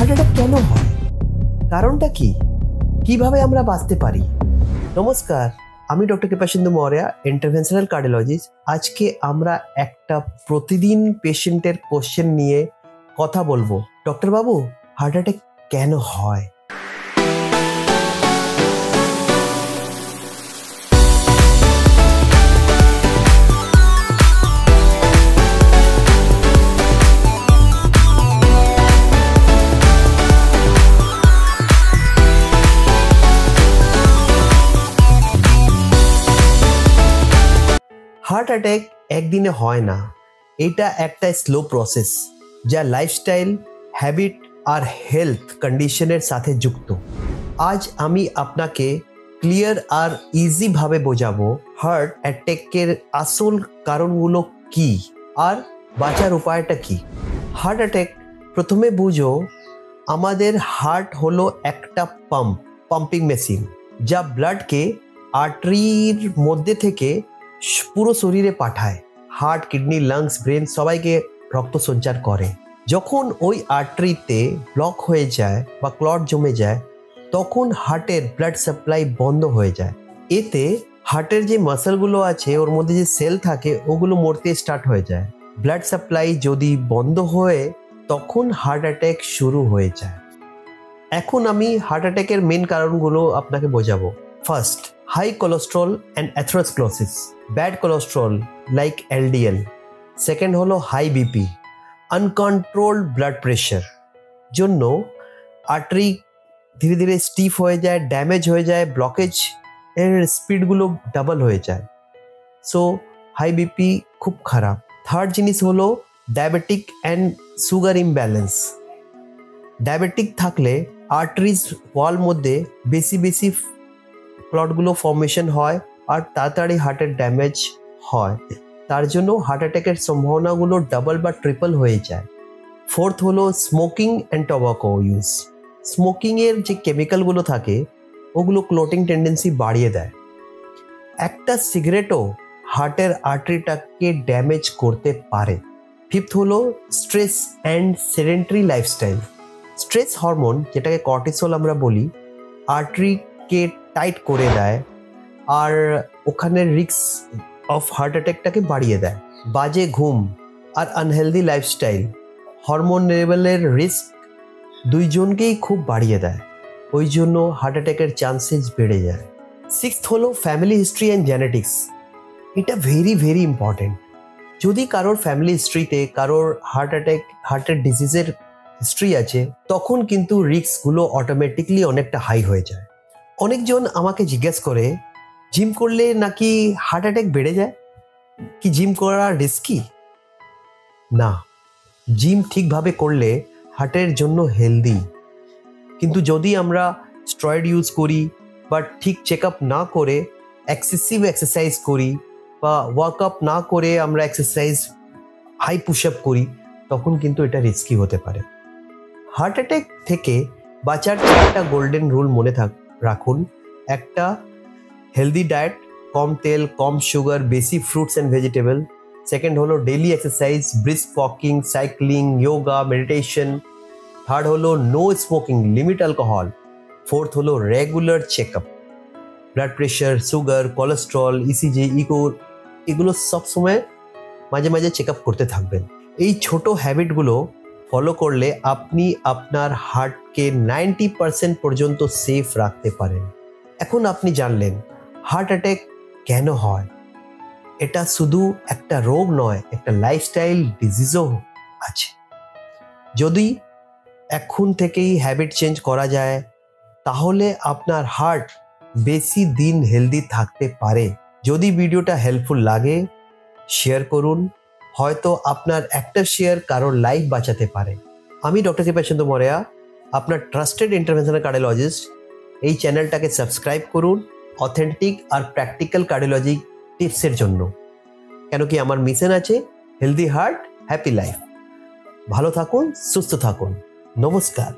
Heart attack কেন হয়, কারণটা কি, কিভাবে আমরা বাঁচতে পারি? নমস্কার, আমি doctor Kripasindhu Maurya, interventional cardiologist. আজকে আমরা একটা প্রতিদিন পেশেন্টের কোশ্চেন নিয়ে কথা বলবো। ডক্টর বাবু, হার্ট অ্যাটাক কেন হয়? হার্ট অ্যাটাক একদিনে হয় না, এটা একটা স্লো প্রসেস যা লাইফস্টাইল, হ্যাবিট আর হেলথ কন্ডিশনের সাথে যুক্ত। আজ আমি আপনাকে ক্লিয়ার আর ইজিভাবে বোঝাবো হার্ট অ্যাটাকের আসল কারণগুলো কি আর বাঁচার উপায়টা কি। হার্ট অ্যাটাক প্রথমে বুঝো, আমাদের হার্ট হলো একটা পাম্পিং মেশিন যা ব্লাডকে আর্টারির মধ্যে থেকে পুরো শরীরে পাঠায়। হার্ট, কিডনি, লাংস, ব্রেন সবাইকে রক্ত সঞ্চার করে। যখন ওই আর্টারিতে ব্লক হয়ে যায় বা ক্লট জমে যায়, তখন হার্টের ব্লাড সাপ্লাই বন্ধ হয়ে যায়। এতে হার্টের যে মাসলগুলো আছে, ওর মধ্যে যে সেল থাকে, ওগুলো মরতে স্টার্ট হয়ে যায়। ব্লাড সাপ্লাই যদি বন্ধ হয়, তখন হার্ট অ্যাটাক শুরু হয়ে যায়। এখন আমি হার্ট অ্যাটাকের মেন কারণগুলো আপনাকে বোঝাবো। First, high cholesterol and atherosclerosis, bad cholesterol like LDL. Second হলো high BP, uncontrolled blood pressure জন্য আর্টারি ধীরে ধীরে স্টিফ হয়ে যায়, ড্যামেজ হয়ে যায়, ব্লকেজ এর স্পিডগুলো ডাবল হয়ে যায়। সো হাই বিপি খুব খারাপ। থার্ড জিনিস হলো diabetic and sugar imbalance. Diabetic থাকলে আর্টারিজ ওয়াল মধ্যে বেশি ক্লটগুলো ফর্মেশন হয় আর তাড়াতাড়ি হার্টের ড্যামেজ হয়। তার জন্য হার্ট অ্যাটাকের সম্ভাবনাগুলো ডাবল বা ট্রিপল হয়ে যায়। ফোর্থ হলো স্মোকিং অ্যান্ড টোবাকো ইউজ। স্মোকিংয়ের যে কেমিক্যালগুলো থাকে, ওগুলো ক্লটিং টেন্ডেন্সি বাড়িয়ে দেয়। একটা সিগারেটও হার্টের আর্টারিটাকে ড্যামেজ করতে পারে। ফিফথ হলো stress and sedentary lifestyle. Stress hormone, যেটাকে কর্টিসল আমরা বলি, আর্টারিকে টাইট করে দেয় আর ওখানে রিস্ক অফ হার্ট অ্যাটাকটাকে বাড়িয়ে দেয়। বাজে ঘুম আর আনহেলদি লাইফস্টাইল হরমোন লেভেলের রিস্ক দুইজনকেই খুব বাড়িয়ে দেয়। ওই জন্য হার্ট অ্যাটাকের চান্সেস বেড়ে যায়। সিক্সথ হলো ফ্যামিলি হিস্ট্রি অ্যান্ড জেনেটিক্স। এটা ভেরি ইম্পর্টেন্ট। যদি কারোর ফ্যামিলি হিস্ট্রিতে কারোর হার্ট অ্যাটাক, হার্টের ডিজিজের হিস্ট্রি আছে, তখন কিন্তু রিস্কগুলো অটোমেটিকলি অনেকটা হাই হয়ে যায়। অনেকজন আমাকে জিজ্ঞেস করে, জিম করলে নাকি হার্ট অ্যাটাক বেড়ে যায়, কি জিম করা রিস্কি? না, জিম ঠিকভাবে করলে হার্টের জন্য হেলদি। কিন্তু যদি আমরা স্টেরয়েড ইউজ করি বা ঠিক চেক আপ না করে এক্সেসিভ এক্সারসাইজ করি বা ওয়ার্কআপ না করে আমরা এক্সারসাইজ হাই পুশ আপ করি, তখন কিন্তু এটা রিস্কি হতে পারে। হার্ট অ্যাটাক থেকে বাঁচার একটা গোল্ডেন রুল মনে রাখুন। একটা হেলদি ডায়েট, কম তেল, কম সুগার, বেশি ফ্রুটস অ্যান্ড ভেজিটেবল। সেকেন্ড হলো daily exercise, brisk walking, cycling, yoga, meditation. Third হলো no smoking, limit alcohol. Fourth হলো regular checkup, blood pressure, sugar, cholesterol, ECG, echo, এগুলো সবসময় মাঝে মাঝে চেক আপ করতে থাকবেন। এই ছোট হ্যাবিটগুলো ফলো করলে আপনি আপনার হার্টকে 90% পর্যন্ত সেফ রাখতে পারেন। এখন আপনি জানলেন হার্ট অ্যাটাক কেন হয়। এটা শুধু একটা রোগ নয়, একটা লাইফস্টাইল ডিজিজও আছে। যদি এখন থেকেই হ্যাবিট চেঞ্জ করা যায়, তাহলে আপনার হার্ট বেশি দিন হেলদি থাকতে পারে। যদি ভিডিওটা হেল্পফুল লাগে, শেয়ার করুন। হয়তো আপনার একটা শেয়ার কারোর লাইফ বাঁচাতে পারে। আমি ডক্টর কৃপাসিন্ধু মৌর্য, আপনার ট্রাস্টেড ইন্টারভেনশনাল কার্ডিওলজিস্ট। এই চ্যানেলটাকে সাবস্ক্রাইব করুন অথেন্টিক আর প্র্যাকটিক্যাল কার্ডিওলজি টিপসের জন্য। কেন কি আমার মিশন আছে হেলদি হার্ট, হ্যাপি লাইফ। ভালো থাকুন, সুস্থ থাকুন। নমস্কার।